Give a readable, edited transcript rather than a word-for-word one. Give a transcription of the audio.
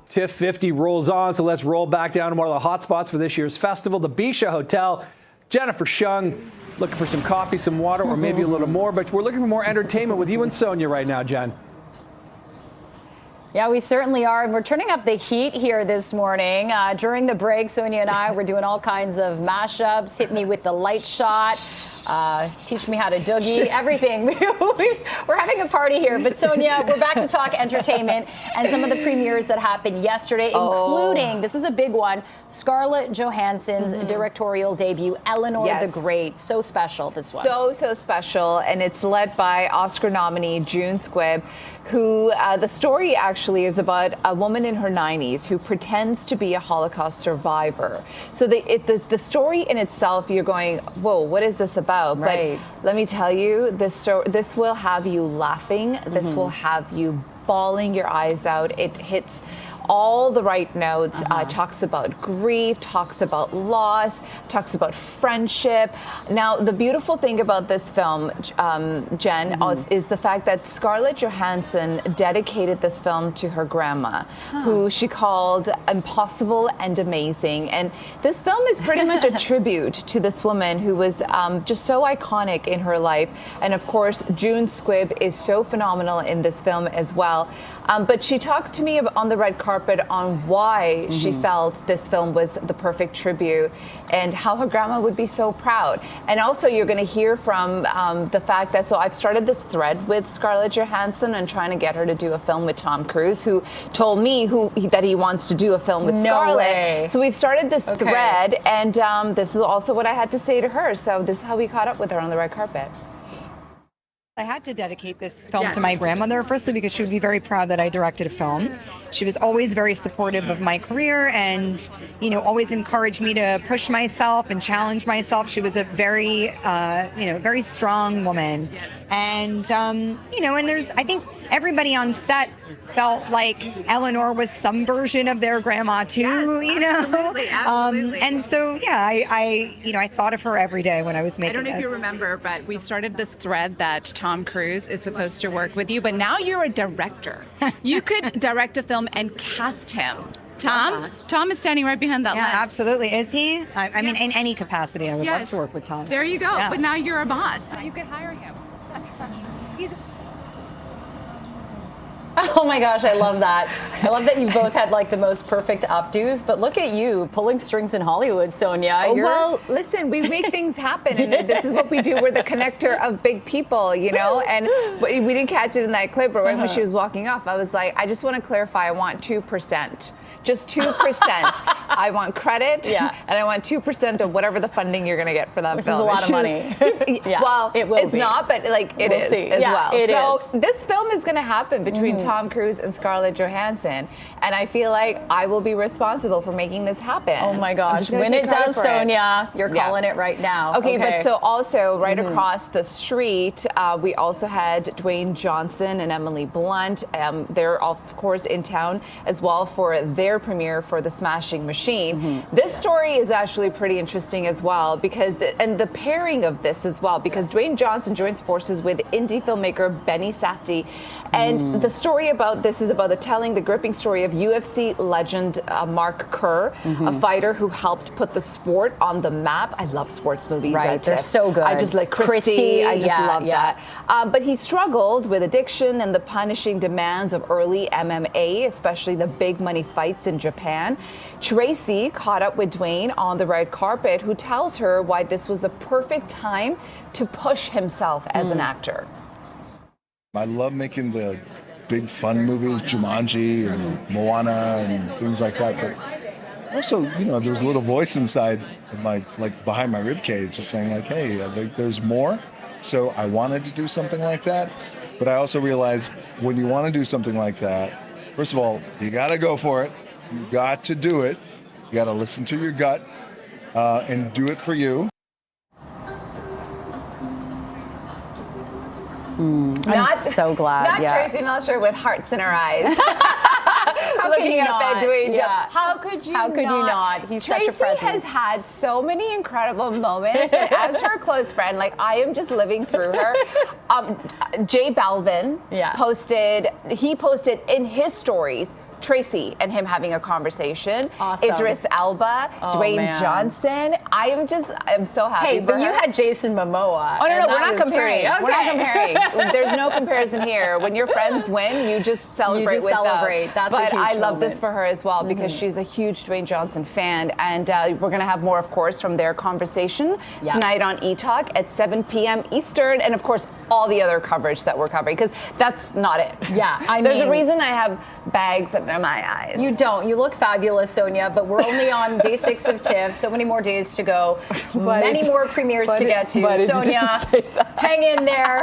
TIFF 50 rolls on, so let's roll back down to one of the hot spots for this year's festival, the Bisha Hotel. Jennifer Shung, looking for some coffee, some water, or maybe a little more, but we're looking for more entertainment with you and Sonia right now, Jen. Yeah, we certainly are, and we're turning up the heat here this morning. During the break, Sonia and I were doing all kinds of mashups, hit me with the light shot, teach me how to doogie, everything. We're having a party here, but Sonia, we're back to talk entertainment and some of the premieres that happened yesterday, including, this is a big one, Scarlett Johansson's directorial debut, Eleanor the Great. So special, this one. So special, and it's led by Oscar nominee June Squibb, who the story actually is about a woman in her 90s who pretends to be a Holocaust survivor. So the story in itself, you're going, whoa, what is this about? Right. But let me tell you, this will have you laughing. This will have you bawling your eyes out. It hits all the right notes, talks about grief, talks about loss, talks about friendship. Now, the beautiful thing about this film, Jen, is the fact that Scarlett Johansson dedicated this film to her grandma, who she called impossible and amazing. And this film is pretty much a tribute to this woman who was just so iconic in her life. And of course, June Squibb is so phenomenal in this film as well. But she talked to me on the red carpet on why she felt this film was the perfect tribute and how her grandma would be so proud. And also you're going to hear from the fact that, so I've started this thread with Scarlett Johansson and trying to get her to do a film with Tom Cruise, who told me that he wants to do a film with Scarlett. Way. So we've started this thread, and this is also what I had to say to her. So this is how we caught up with her on the red carpet. I had to dedicate this film to my grandmother, firstly because she would be very proud that I directed a film. She was always very supportive of my career and, always encouraged me to push myself and challenge myself. She was a very, very strong woman. And, and I think everybody on set felt like Eleanor was some version of their grandma too, Absolutely. And so, I thought of her every day when I was making I don't know if you remember, but we started this thread that Tom Cruise is supposed to work with you, but now you're a director. You could direct a film and cast him. Tom is standing right behind that list. Yeah, absolutely. Is he? I mean, in any capacity, I would love to work with Tom. There you go. Yeah. But now you're a boss. You could hire him. Oh my gosh, I love that. I love that you both had like the most perfect updos, but look at you pulling strings in Hollywood, Sonia. Well, listen, we make things happen, and this is what we do. We're the connector of big people, and we didn't catch it in that clip, but right when she was walking off, I was like, I just want to clarify, I want 2%. Just 2%. I want credit, and I want 2% of whatever the funding you're going to get for that Which film. Which is a lot of money. Well, it will it's be. not, but it is see. as well. It so this film is going to happen between Tom Cruise and Scarlett Johansson, and I feel like I will be responsible for making this happen. Oh my gosh. When it does, Sonia, you're calling it right now. Okay, but so also right across the street, we also had Dwayne Johnson and Emily Blunt. They're of course in town as well for their premiere for The Smashing Machine. This story is actually pretty interesting as well because the pairing of this as well, because Dwayne Johnson joins forces with indie filmmaker Benny Safdie, and the story about this is about telling the gripping story of UFC legend Mark Kerr, a fighter who helped put the sport on the map. I love sports movies. Right, they're so good. I just like Christie. I just love that. But he struggled with addiction and the punishing demands of early MMA, especially the big money fights in Japan. Tracy caught up with Dwayne on the red carpet, who tells her why this was the perfect time to push himself as an actor. I love making the big fun movies, Jumanji and Moana and things like that. But also, there's a little voice inside of behind my rib cage just saying like, hey, I think there's more. So I wanted to do something like that. But I also realized when you want to do something like that, first of all, you got to go for it. You got to do it. You got to listen to your gut and do it for you. I'm so glad. Not Tracy Melcher with hearts in her eyes. looking you up not? at Dwayne Yeah. Johnson. How could you How could you not? He's such a Tracy presence. has had so many incredible moments, and as her close friend, like I am just living through her. Jay Balvin posted in his stories Tracy and him having a conversation. Awesome. Idris Elba, Dwayne man. Johnson. I'm so happy. Hey, for but you her. had Jason Momoa. Oh, no, and we're that not was comparing. great. We're not Okay. comparing. There's no comparison here. When your friends win, you just celebrate with celebrate. them. That's a but huge I love this moment. for her as well because she's a huge Dwayne Johnson fan. And we're going to have more, of course, from their conversation tonight on eTalk at 7 p.m. Eastern. And, of course, all the other coverage that we're covering because that's not it. Yeah, There's a reason I have bags under my eyes. You don't. You look fabulous, Sonia, but we're only on day 6 of TIFF. So many more days to go. Many more premieres to get to. Sonia, hang in there.